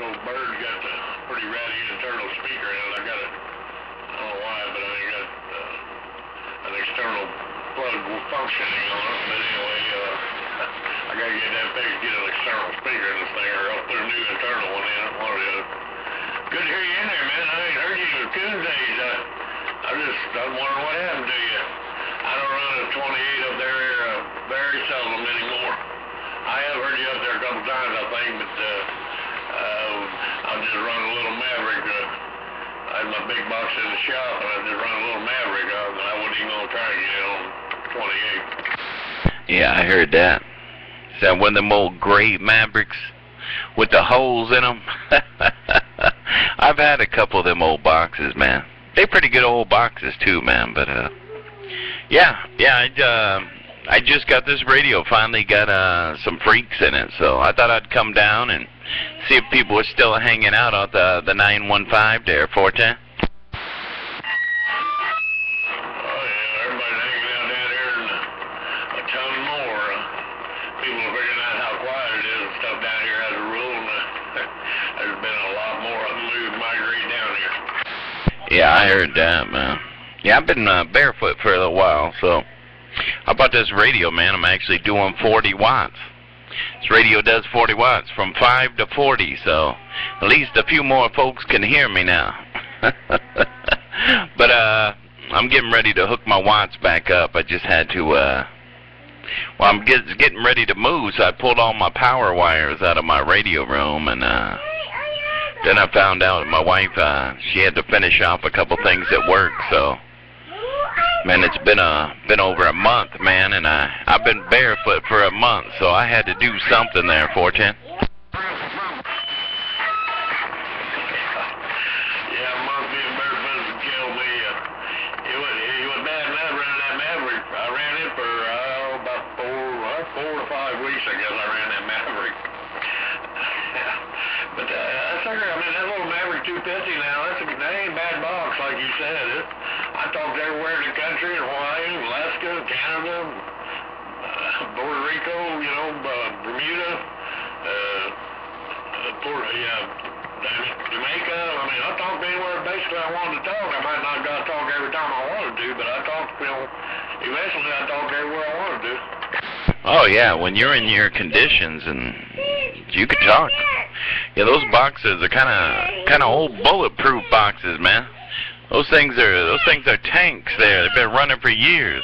old bird's got a pretty ratty internal speaker in it. I got it, I don't know why, but I got an external plug functioning on it. But anyway, I got to get that fixed, get an external speaker in this thing, or I'll put a new internal one in, one or the other. Good to hear you in there, man. I ain't heard you in a few days. I'm wondering what happened to you. I don't run a 28 up there very seldom anymore. I have heard you up there a couple times, I think, but I'll just run a little Maverick. I had my big box in the shop, and I just run a little Maverick out, and I wasn't even going to try to get it on 28. Yeah, I heard that. Is that one of them old gray Mavericks with the holes in them? I've had a couple of them old boxes, man. They're pretty good old boxes too, man. But yeah, I just got this radio. Finally got some freaks in it, so I thought I'd come down and see if people were still hanging out at the 915 there, 410. Yeah, I heard that, man. Yeah, I've been barefoot for a little while, so how about this radio, man? I'm actually doing 40 watts. This radio does 40 watts, from 5 to 40, so at least a few more folks can hear me now. But I'm getting ready to hook my watts back up. I just had to, well, I'm getting ready to move, so I pulled all my power wires out of my radio room, and then I found out my wife, she had to finish off a couple things at work, so, man, it's been over a month, man, and I've been barefoot for a month, so I had to do something there, 410. Yeah, a month being barefoot would kill me. It was bad enough running that Maverick. I ran it for about 4 to 5 weeks, I guess I ran that Maverick. But I mean, that little Maverick 250 now, that ain't a bad box, like you said. I talked everywhere in the country, in Hawaii, Alaska, Canada, Puerto Rico, you know, Bermuda, Jamaica. I mean, I talked anywhere basically I wanted to talk. I might not got to talk every time I wanted to, but I talked, you know, eventually I talked everywhere I wanted to. Oh, yeah, when you're in your conditions and you could talk. Yeah, those boxes are kind of old bulletproof boxes, man. Those things are tanks there. They've been running for years.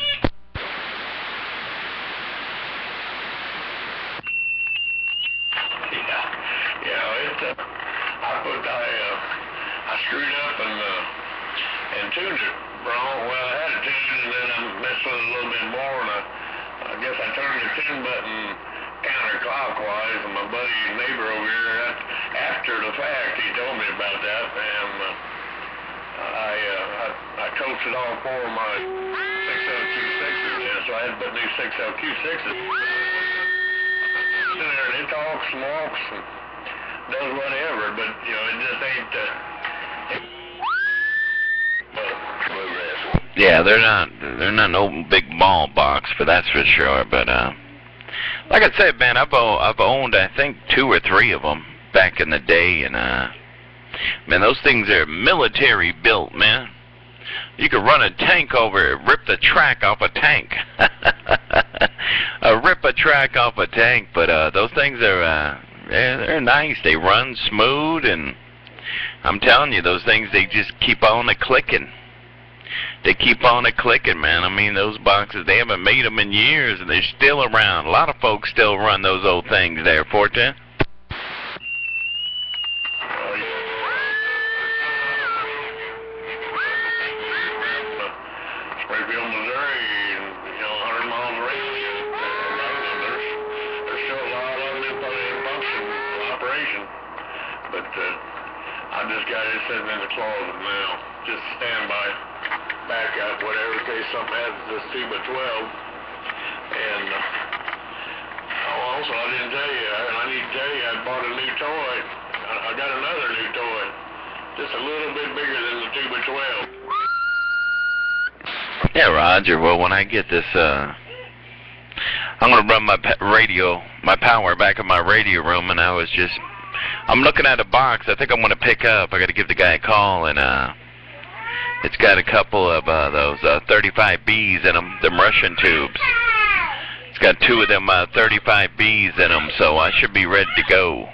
I screwed up and tuned it wrong. Well, I had it tuned, and then I messed with it a little bit more, and I guess I turned the tune button counterclockwise, and my buddy neighbor over here, after the fact, he told me about that, and I coached it on 4 of my 6LQ6s in, so I had to put new 6LQ6s in there, and it talks and walks and does whatever, but, you know, it just ain't, yeah, they're not no big ball box, but that's for sure, but, like I said, man, I've owned, I think, 2 or 3 of them back in the day, and, man, those things are military built, man. You could run a tank over it, rip the track off a tank. Rip a track off a tank, but those things are, they're nice. They run smooth, and I'm telling you, those things, they just keep on a-clicking. They keep on a-clicking, man. I mean, those boxes, they haven't made them in years, and they're still around. A lot of folks still run those old things there, 410. Springfield, Missouri, you know, 100 miles away. There's still a lot of them in function, operation. But I just got it sitting in the closet now. Just standby, backup, whatever, in case something happens to this 2x12. And also, I didn't tell you, I need to tell you, I bought a new toy. I got another new toy, just a little bit bigger than the 2x12. Yeah, Roger. Well, when I get this, I'm gonna run my power back in my radio room, and I was just I'm looking at a box I think I'm going to pick up. I got to give the guy a call, and it's got a couple of those 35Bs in them Russian tubes. It's got 2 of them 35Bs in them, so I should be ready to go.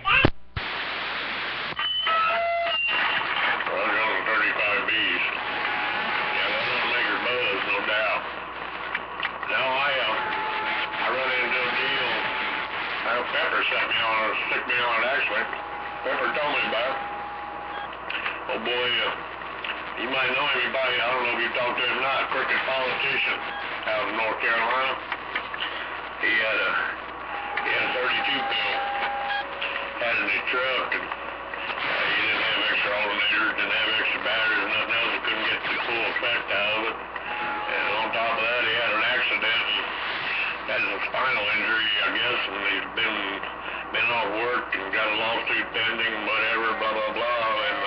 Pepper stick me on it actually. Pepper told me about it. Oh boy, you might know him, I don't know if you talked to him or not, crooked politician out of North Carolina. He had a 32 pill, had it in his truck, and he didn't have extra alternators, didn't have extra batteries, nothing else, he couldn't get the full effect out of it. And on top of that, he had an accident and had a spinal injury, I guess, and he's been off work and got a lawsuit pending, whatever, blah, blah, blah. And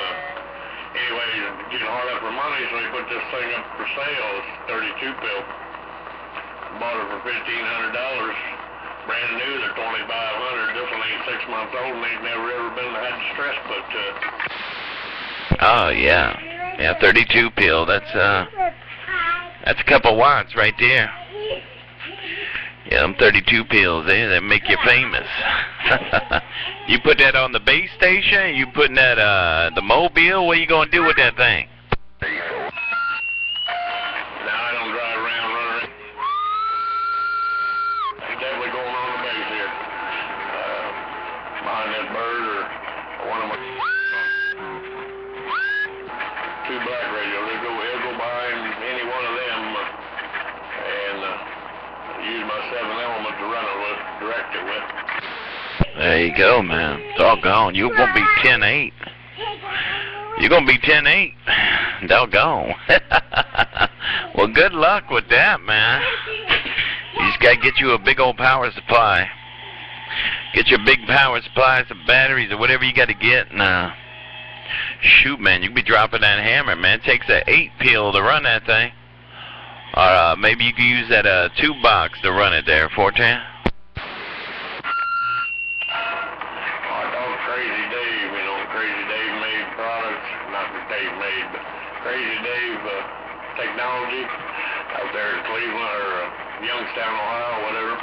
anyway, he's getting hard up for money, so he put this thing up for sale, this 32 pill. Bought it for $1,500. Brand new, they're $2,500. This one ain't 6 months old and ain't never ever been had stress put to it. Oh, yeah. Yeah, 32 pill. That's a couple watts right there. Yeah, them 32 pills there, that make you famous. You put that on the base station? You putting that, the mobile? What are you going to do with that thing? No, I don't drive around running. It's definitely going on the base here. Behind that bird or one of my 2 black radios. He'll go behind any one of them and use my 7-element to run it with, direct it with. There you go, man. Doggone. You're going to be 10-8. You're going to be 10-8. Doggone. Well, good luck with that, man. You just got to get you a big old power supply. Get your big power supply, some batteries, or whatever you got to get. And, shoot, man, you can be dropping that hammer, man. It takes an 8 peel to run that thing. Or maybe you could use that 2 box to run it there, 410. Crazy Dave, you know, Crazy Dave made products, not that Dave made, but Crazy Dave Technology out there in Cleveland or Youngstown, Ohio, whatever.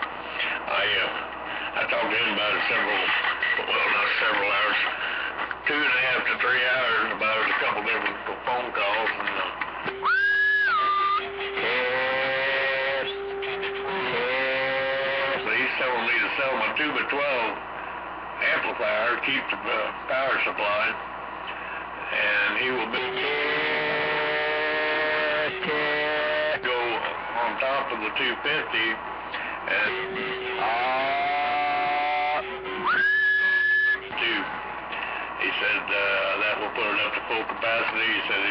I talked to him about it not several hours, 2.5 to 3 hours about it, a couple different phone calls, and he's telling me to sell my 2x12 amplifier, keep the power supply, and he will go on top of the 250 and he said that will put it up to full capacity. He said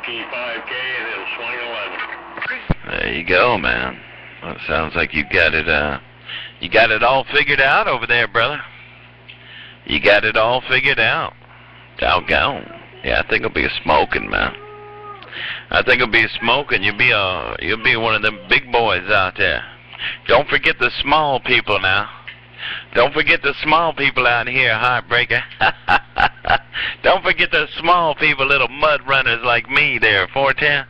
key 5K and it'll swing 11. There you go, man. Well, it sounds like you got it all figured out over there, brother. You got it all figured out. Doggone. Yeah, I think it'll be a smoking, man. I think it'll be a smoking. You'll be one of them big boys out there. Don't forget the small people now. Don't forget the small people out here, Heartbreaker. Don't forget the small people, little mud runners like me there, 410.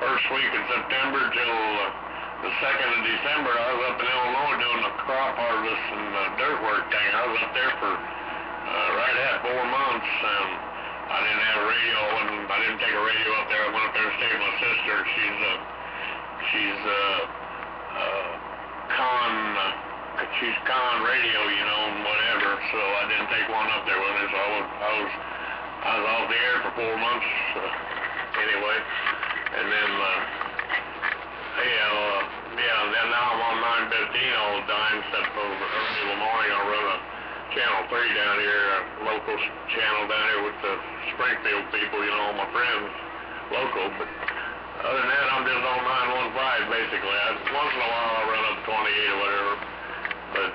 First week in September till the 2nd of December, I was up in Illinois doing the crop harvest and dirt work thing. I was up there for right at 4 months. I didn't have a radio, and I didn't take a radio up there. I went up there to stay with my sister. She's con radio, you know, and whatever. So I didn't take one up there with me. So I was off the air for 4 months anyway. And then, then now I'm on 915 all the time, except for early in the morning I'll run a Channel 3 down here, a local channel down here with the Springfield people, you know, all my friends, local. But other than that, I'm just on 915 basically. basically. Once in a while I'll run up 28 or whatever. But,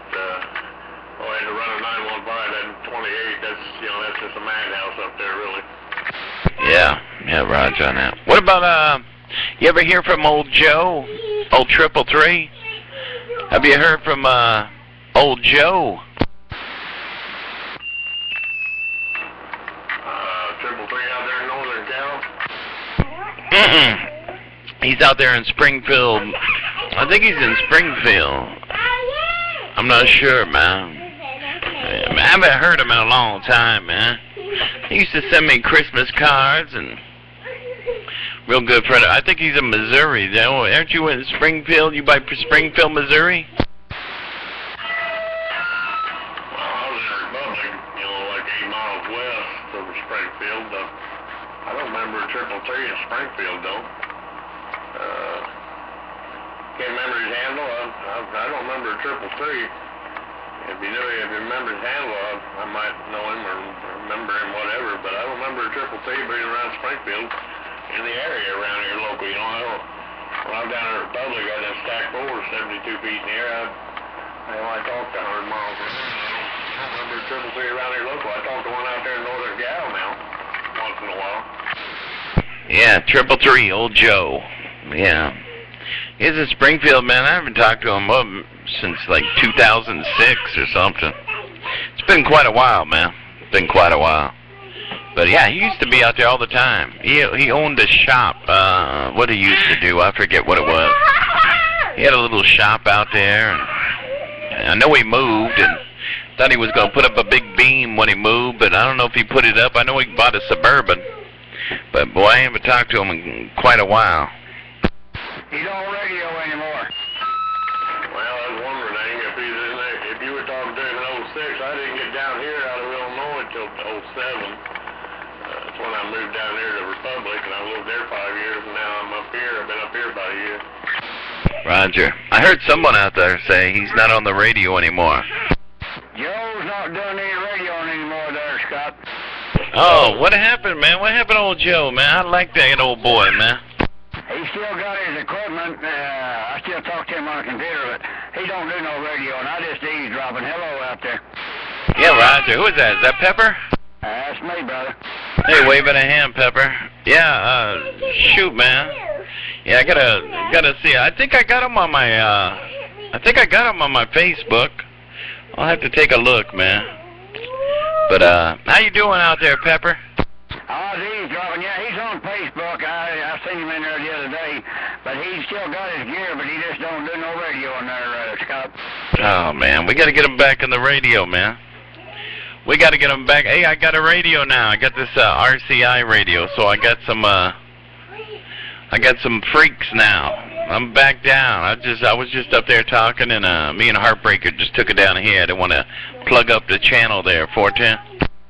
to run a 915 at 28, that's just a madhouse up there, really. Yeah, Roger on that. What about, you ever hear from old Joe? Old 333? Have you heard from, old Joe? 333 out there in Northern Cal? He's out there in Springfield. I think he's in Springfield. I'm not sure, man. I haven't heard him in a long time, man. He used to send me Christmas cards and real good friend. I think he's in Missouri. Aren't you in Springfield? You by Springfield, Missouri? Well, I was in Republic, like 8 miles west of Springfield. I don't remember 333 in Springfield, though. Can't remember his handle. I don't remember 333. If you remember his handle, I might know him or remember him, whatever. But I don't remember 333 being around Springfield in the area around here local. When I was down in Republic, I had that stack forward 72 feet in the air. I talked 100 miles an hour. I don't remember 333 around here local. I talked to one out there in Northern Gal now, once in a while. Yeah, 333, old Joe. Yeah. He's in Springfield, man. I haven't talked to him since like 2006 or something. It's been quite a while, man. It's been quite a while. But yeah, he used to be out there all the time. He owned a shop. What he used to do, I forget what it was. He had a little shop out there, and I know he moved and thought he was going to put up a big beam when he moved, but I don't know if he put it up. I know he bought a Suburban, but boy, I haven't talked to him in quite a while. He don't radio anymore. Well, I was wondering, if you were talking to him in 06, I didn't get down here out of Illinois until 07. That's when I moved down here to Republic, and I lived there 5 years, and now I'm up here. I've been up here about a year. Roger. I heard someone out there say he's not on the radio anymore. Joe's not doing any radioing anymore there, Scott. Oh, what happened, man? What happened to old Joe, man? I like that old boy, man. He still got his equipment. I still talk to him on the computer, but he don't do no radio, and I just eavesdropping. Hello out there. Yeah, Roger. Who is that? Is that Pepper? That's me, brother. Hey, waving a hand, Pepper. Yeah, shoot, man. Yeah, I gotta see. I think I got him on my, Facebook. I'll have to take a look, man. But, how you doing out there, Pepper? I was eavesdropping. Yeah, he's on Facebook. I seen him in there the other day, but he's still got his gear, but he just don't do no radio in there, Scott. Oh, man, we gotta get him back on the radio, man. We gotta get him back. Hey, I got a radio now. I got this, RCI radio, so I got some freaks now. I'm back down. I was just up there talking, and me and Heartbreaker just took it down here. I didn't want to plug up the channel there, 410.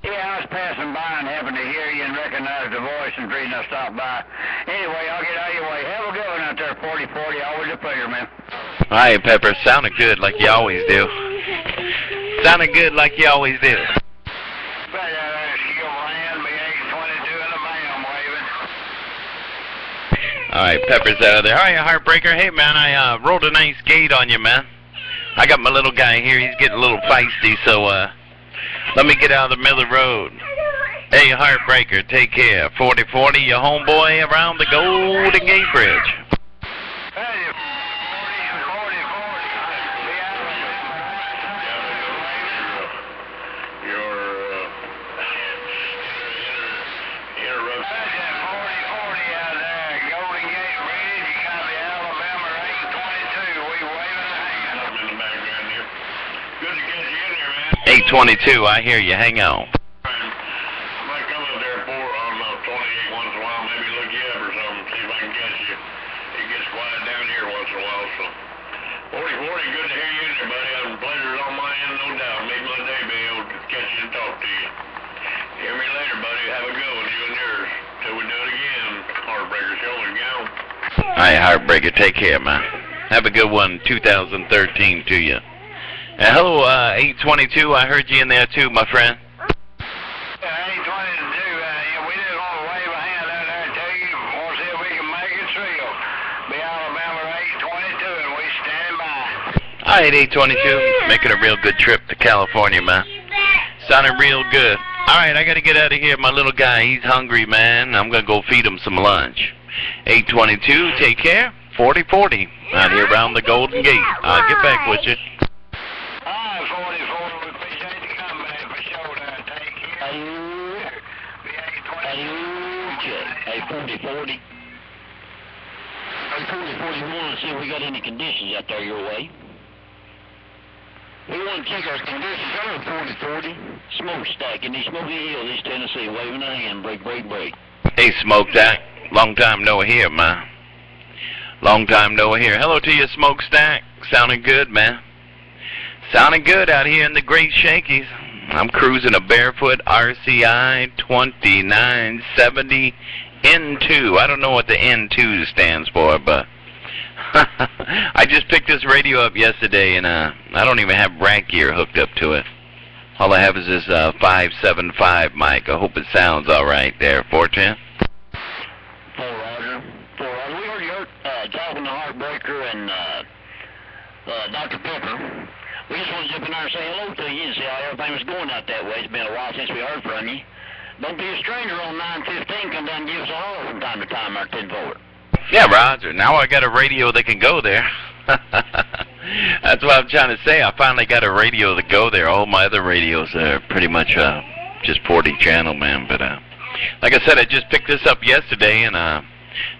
Yeah, I was passing by and happened to hear you and recognize the voice and reason I stopped by. Anyway, I'll get out of your way. Have a good one out there, 4040. Always a pleasure, man. Hi, Pepper. Sounded good like you always do. Sounded good like you always do. All right, Pepper's out of there. All right, Heartbreaker. Hey, man, I rolled a nice gate on you, man. I got my little guy here. He's getting a little feisty, so let me get out of the middle of the road. Hey, Heartbreaker, take care. 4040, your homeboy around the Golden Gate Bridge. Good to get you in there, man. 822, I hear you. Hang on. I might come up there for, 28 once in a while, maybe look you up or something, see if I can catch you. It gets quiet down here once in a while, so. 4040, good to hear you in there, buddy. The pleasure's on my end, no doubt. Made my day being able to catch you and talk to you. Hear me later, buddy. Have a good one, you and yours. Till we do it again. Heartbreaker Show is gone. All right, Heartbreaker, take care, man. Have a good one, 2013 to you. Hello, 822. I heard you in there too, my friend. Yeah, 822. We just want to wave a hand out there and tell you, want to see if we can make it through. Be Alabama 822. Alright, 822. Making a real good trip to California, man. Sounding real good. Alright, I gotta get out of here. My little guy, he's hungry, man. I'm gonna go feed him some lunch. 822, take care. 4040. Out here around the Golden Gate. I'll get back with you. 4040, we appreciate the comeback for sure. Take care. Hey, 4040. Hey, 4041, see if we got any conditions out there your way. We want to check our conditions. Hello, 4040. Smokestack in the Smoky Hills, East Tennessee, waving a hand, break. Hey, Smokestack. Long time no hear, man. Long time no hear. Hello to you, Smokestack. Sounding good, man. Sounding good out here in the Great Shakey's. I'm cruising a barefoot RCI 2970 N2. I don't know what the N2 stands for, but I just picked this radio up yesterday, and I don't even have rack gear hooked up to it. All I have is this 575 mic. I hope it sounds all right there. 410. 4 Roger. We heard you talking to Heartbreaker and Dr. Pepper. We just want to jump in there and say hello to you and see how everything was going out that way. It's been a while since we heard from you. Don't be a stranger on 915. Come down and give us a holler from time to time, our 10-4. Yeah, Roger. Now I got a radio that can go there. That's what I'm trying to say. I finally got a radio to go there. All my other radios are pretty much just 40 channel, man. But like I said, I just picked this up yesterday, and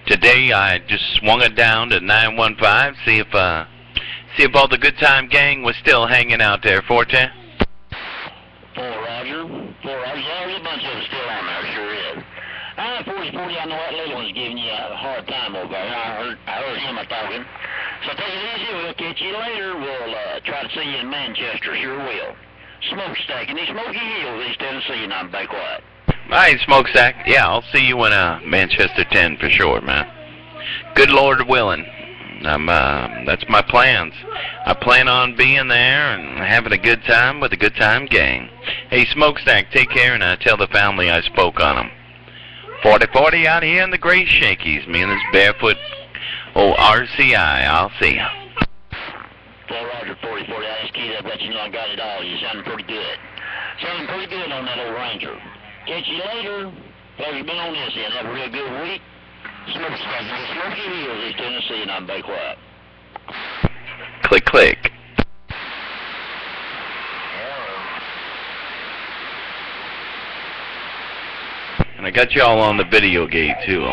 today I just swung it down to 915. See if all the Good Time gang was still hanging out there. 410. 4 Roger. 4 Roger. Yeah, there's a bunch of them still on there. Sure is. 4040, I know that little one's giving you a hard time over there. I heard him talking. So take it easy. We'll catch you later. We'll try to see you in Manchester. Sure will. Smokestack in the Smoky Hills, East Tennessee, and I'm back quiet. All right, Smokestack. Yeah, I'll see you in Manchester 10 for sure, man. Good Lord willing. That's my plans. I plan on being there and having a good time with the Good Time gang. Hey, Smokestack, take care, and tell the family I spoke on them. 4040 out here in the Great Shakey's. Me and this barefoot old RCI. I'll see ya. 4 Roger, 4040. I just keyed up, let you know I got it all. You sounding pretty good. Sounding pretty good on that old Ranger. Catch you later. Pleasure been on this end. Have a real good week. Smoky Hills, East Tennessee, and I'm back quiet. Click, click. And I got y'all on the video gate, too.